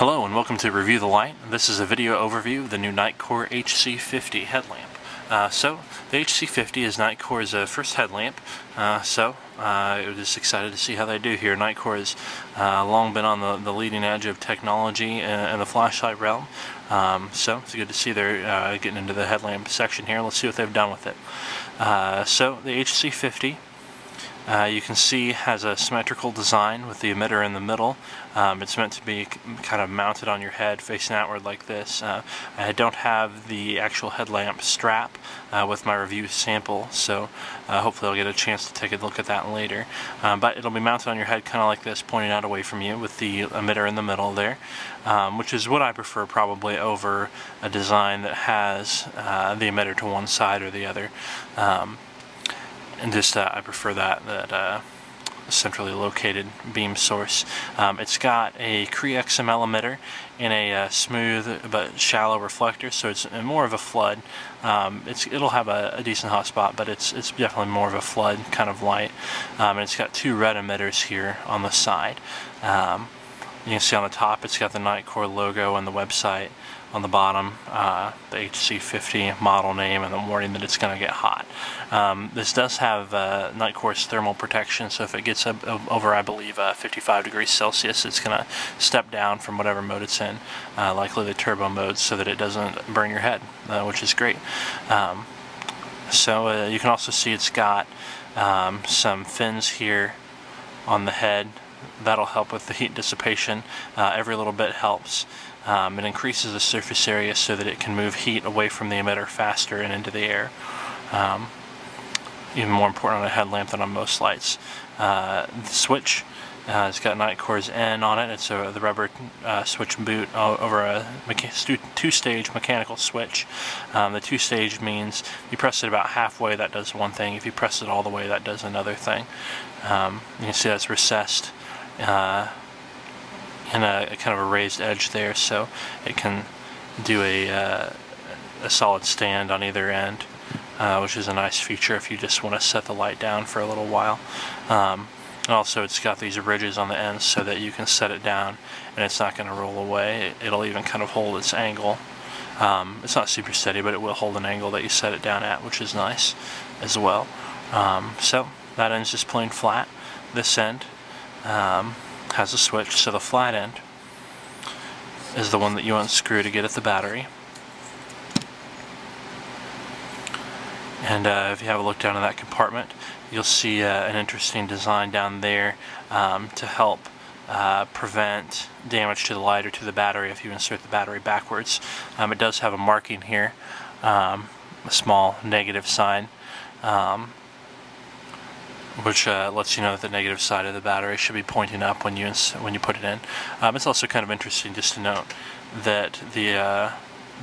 Hello and welcome to Review the Light. This is a video overview of the new Nitecore HC50 headlamp. So the HC50 is Nitecore's first headlamp, I'm just excited to see how they do here. Nitecore has long been on the leading edge of technology in the flashlight realm, so it's good to see they're getting into the headlamp section here. Let's see what they've done with it. So the HC50, you can see has a symmetrical design with the emitter in the middle. It's meant to be kind of mounted on your head facing outward like this. I don't have the actual headlamp strap with my review sample, so hopefully I'll get a chance to take a look at that later. But it'll be mounted on your head kind of like this, pointing out away from you with the emitter in the middle there, which is what I prefer probably over a design that has the emitter to one side or the other. And just I prefer that centrally located beam source. It's got a Cree XML emitter and a smooth but shallow reflector, so it's more of a flood. It'll have a decent hotspot, but it's definitely more of a flood kind of light. And it's got two red emitters here on the side. You can see on the top it's got the Nitecore logo and the website. On the bottom, the HC50 model name and the warning that it's going to get hot. This does have Nitecore's thermal protection, so if it gets up over, I believe, 55 degrees Celsius, it's going to step down from whatever mode it's in, likely the turbo mode, so that it doesn't burn your head, which is great. So you can also see it's got some fins here on the head. That'll help with the heat dissipation. Every little bit helps. It increases the surface area so that it can move heat away from the emitter faster and into the air. Even more important on a headlamp than on most lights. The switch has got Nitecore's N on it. It's the rubber switch boot over a two-stage mechanical switch. The two-stage means you press it about halfway, that does one thing. If you press it all the way, that does another thing. You can see that's recessed and a kind of a raised edge there, so it can do a solid stand on either end, which is a nice feature if you just want to set the light down for a little while. Also, it's got these ridges on the ends so that you can set it down and it's not going to roll away. It'll even kind of hold its angle. It's not super steady, but it will hold an angle that you set it down at, which is nice as well. So that end's just plain flat. This end has a switch, so the flat end is the one that you unscrew to get at the battery. And if you have a look down in that compartment, you'll see an interesting design down there to help prevent damage to the light or to the battery if you insert the battery backwards. It does have a marking here, a small negative sign, which lets you know that the negative side of the battery should be pointing up when you put it in. It's also kind of interesting just to note that the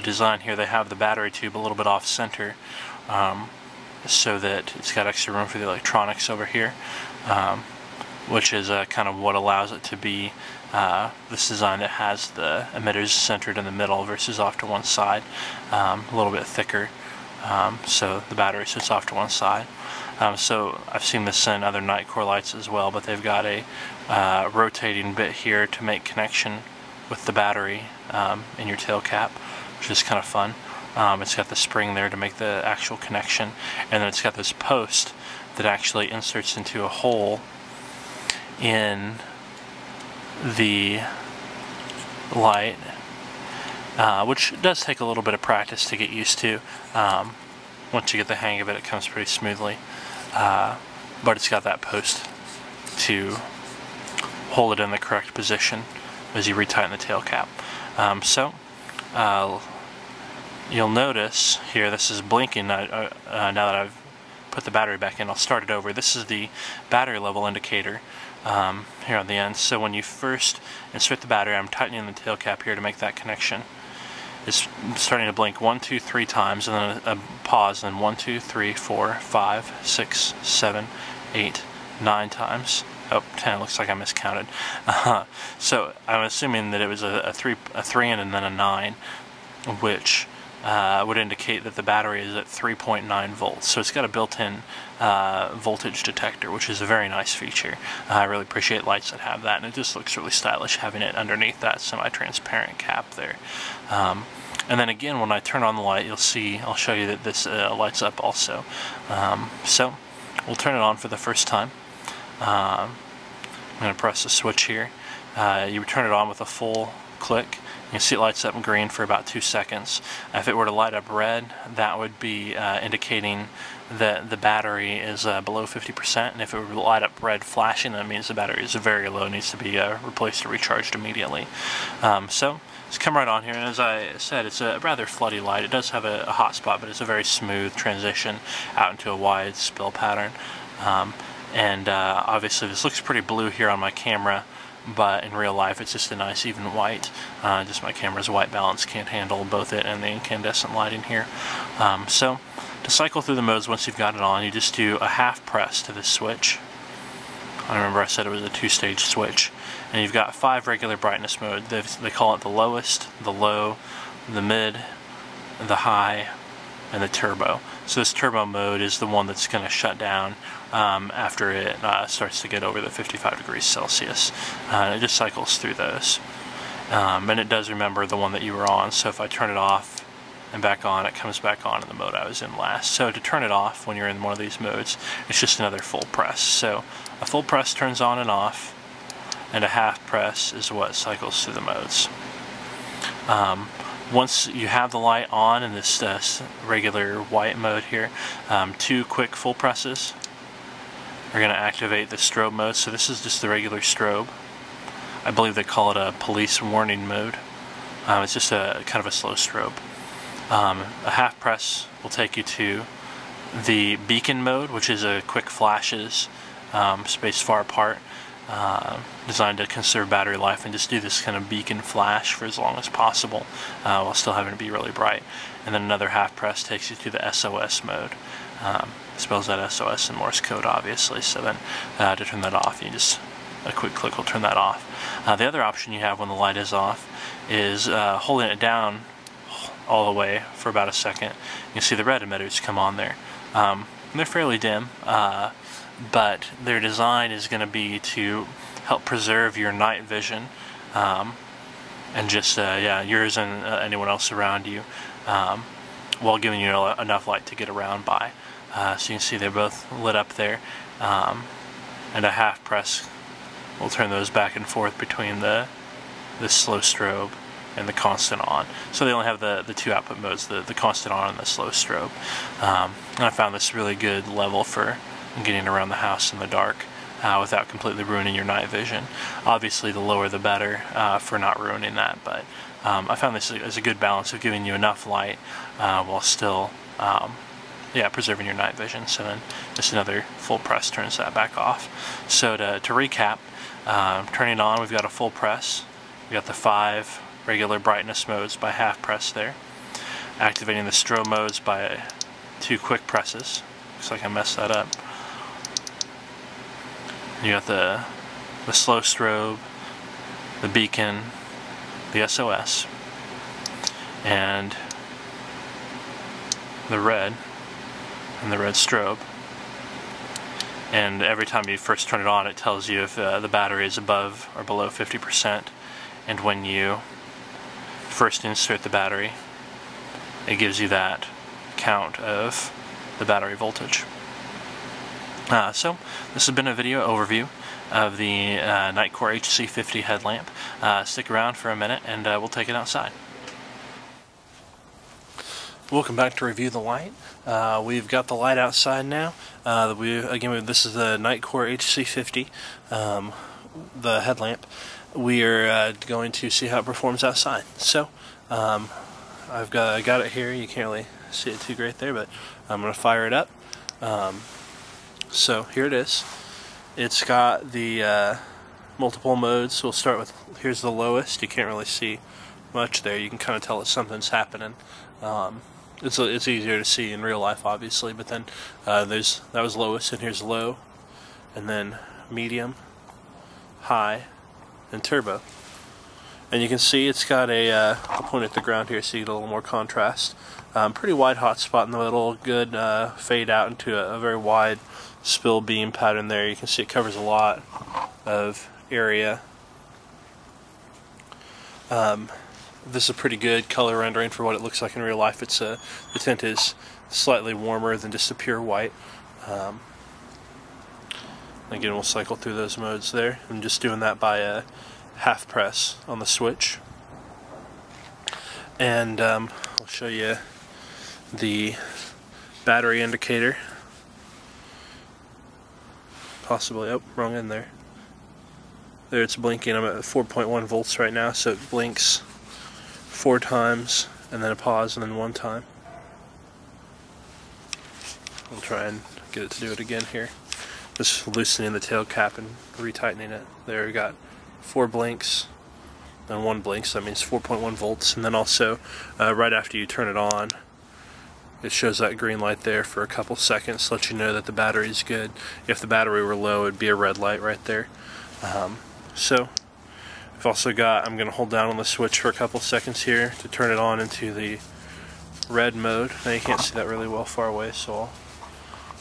design here, they have the battery tube a little bit off center, so that it's got extra room for the electronics over here, which is kind of what allows it to be this design that has the emitters centered in the middle versus off to one side, a little bit thicker, so the battery sits off to one side. So I've seen this in other Nitecore lights as well, but they've got a rotating bit here to make connection with the battery in your tail cap, which is kind of fun. It's got the spring there to make the actual connection, and then it's got this post that actually inserts into a hole in the light, which does take a little bit of practice to get used to. Once you get the hang of it, it comes pretty smoothly. But it's got that post to hold it in the correct position as you retighten the tail cap. You'll notice here, this is blinking now that I've put the battery back in. I'll start it over. This is the battery level indicator here on the end. So when you first insert the battery, I'm tightening the tail cap here to make that connection. It's starting to blink 1, 2, 3 times, and then a pause, and then 1, 2, 3, 4, 5, 6, 7, 8, 9 times. Oh, 10, looks like I miscounted. So I'm assuming that it was a 3 and then a 9, which would indicate that the battery is at 3.9 volts. So it's got a built-in voltage detector, which is a very nice feature. I really appreciate lights that have that, and it just looks really stylish having it underneath that semi-transparent cap there. And then again, when I turn on the light, you'll see, I'll show you that this lights up also. So we'll turn it on for the first time. I'm going to press the switch here. You turn it on with a full click. You can see it lights up green for about 2 seconds. If it were to light up red, that would be indicating that the battery is below 50%, and if it were to light up red flashing, that means the battery is very low, needs to be replaced or recharged immediately. So let's come right on here, and as I said, it's a rather floody light. It does have a hotspot, but it's a very smooth transition out into a wide spill pattern. Obviously this looks pretty blue here on my camera, but in real life it's just a nice even white. Just my camera's white balance can't handle both it and the incandescent lighting here. So to cycle through the modes, once you've got it on, you just do a half press to this switch. I remember I said it was a 2-stage switch, and you've got 5 regular brightness modes. They call it the lowest, the low, the mid, the high, and the turbo. So this turbo mode is the one that's going to shut down after it starts to get over the 55 degrees Celsius. It just cycles through those. And it does remember the one that you were on, so if I turn it off and back on, it comes back on in the mode I was in last. So to turn it off when you're in one of these modes, it's just another full press. So a full press turns on and off, and a half press is what cycles through the modes. Once you have the light on in this regular white mode here, 2 quick full presses are going to activate the strobe mode. So this is just the regular strobe. I believe they call it a police warning mode. It's just a kind of a slow strobe. A half press will take you to the beacon mode, which is a quick flashes spaced far apart, designed to conserve battery life and just do this kind of beacon flash for as long as possible while still having to be really bright. And then another half press takes you to the SOS mode. Spells out SOS in Morse code, obviously, so then to turn that off, you just a quick click will turn that off. The other option you have when the light is off is holding it down all the way for about a second. You can see the red emitters come on there. They're fairly dim, but their design is going to be to help preserve your night vision, and just yours and anyone else around you, while giving you enough light to get around by. So you can see they're both lit up there, and a half press will turn those back and forth between the slow strobe and the constant on. So they only have the 2 output modes, the constant on and the slow strobe. And I found this really good level for getting around the house in the dark without completely ruining your night vision. Obviously the lower the better for not ruining that, but I found this as a good balance of giving you enough light while still preserving your night vision. So then just another full press turns that back off. So to recap, turning on, we've got a full press. We've got the 5 regular brightness modes by half press there. Activating the strobe modes by 2 quick presses. Looks like I messed that up. You got the slow strobe, the beacon, the SOS, and the red, and the red strobe. And every time you first turn it on, it tells you if the battery is above or below 50%. And when you first insert the battery, it gives you that count of the battery voltage. So this has been a video overview of the Nitecore HC50 headlamp. Stick around for a minute and we'll take it outside. Welcome back to Review the Light. We've got the light outside now. This is the Nitecore HC50, the headlamp. We are going to see how it performs outside. So I got it here. You can't really see it too great there, but I'm going to fire it up. So here it is. It's got the multiple modes. We'll start with, here's the lowest. You can't really see much there. You can kind of tell that something's happening. It's easier to see in real life, obviously, but then that was lowest, and here's low, and then medium, high, and turbo. And you can see it's got a, I'll point at the ground here so you get a little more contrast. Pretty wide hotspot in the middle, good fade out into a very wide spill beam pattern there. You can see it covers a lot of area. This is a pretty good color rendering for what it looks like in real life. It's the tint is slightly warmer than just a pure white. Again, we'll cycle through those modes there. I'm just doing that by a half press on the switch. And I'll show you the battery indicator. Possibly, oh, wrong end there. There it's blinking. I'm at 4.1 volts right now, so it blinks 4 times, and then a pause, and then 1 time. I'll try and get it to do it again here. Just loosening the tail cap and retightening it. There we got 4 blinks, then 1 blink, so that means 4.1 volts. And then also, right after you turn it on, it shows that green light there for a couple seconds to let you know that the battery's good. If the battery were low, it'd be a red light right there. So, I've also got, I'm going to hold down on the switch for a couple seconds here to turn it on into the red mode. Now you can't see that really well far away, so I'll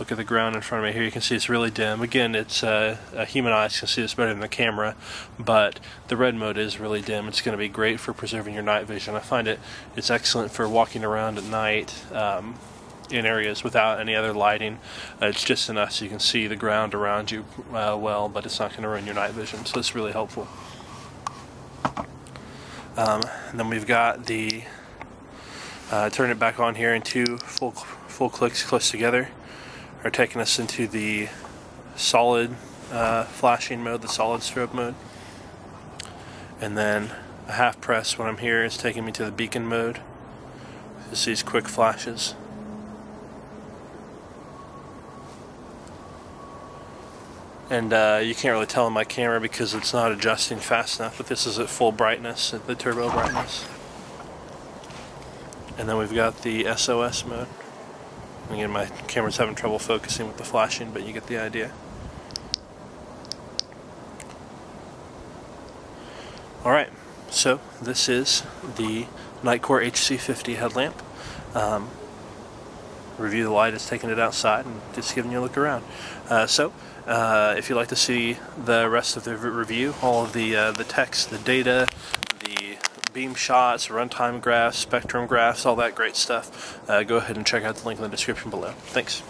look at the ground in front of me here. You can see it's really dim. Again, it's human eyes can see this better than the camera, but the red mode is really dim. It's going to be great for preserving your night vision. I find it's excellent for walking around at night in areas without any other lighting. It's just enough so you can see the ground around you well, but it's not going to ruin your night vision, so it's really helpful. And then we've got the turn it back on here, and 2 full clicks close together are taking us into the solid flashing mode, the solid strobe mode. And then a half press when I'm here is taking me to the beacon mode. Just these quick flashes. And you can't really tell on my camera because it's not adjusting fast enough, but this is at full brightness, at the turbo brightness. And then we've got the SOS mode. Again, my camera's having trouble focusing with the flashing, but you get the idea. Alright, so this is the Nitecore HC50 headlamp. ReviewTheLight is taking it outside and just giving you a look around. If you'd like to see the rest of the review, all of the text, the data, the beam shots, runtime graphs, spectrum graphs, all that great stuff, go ahead and check out the link in the description below. Thanks.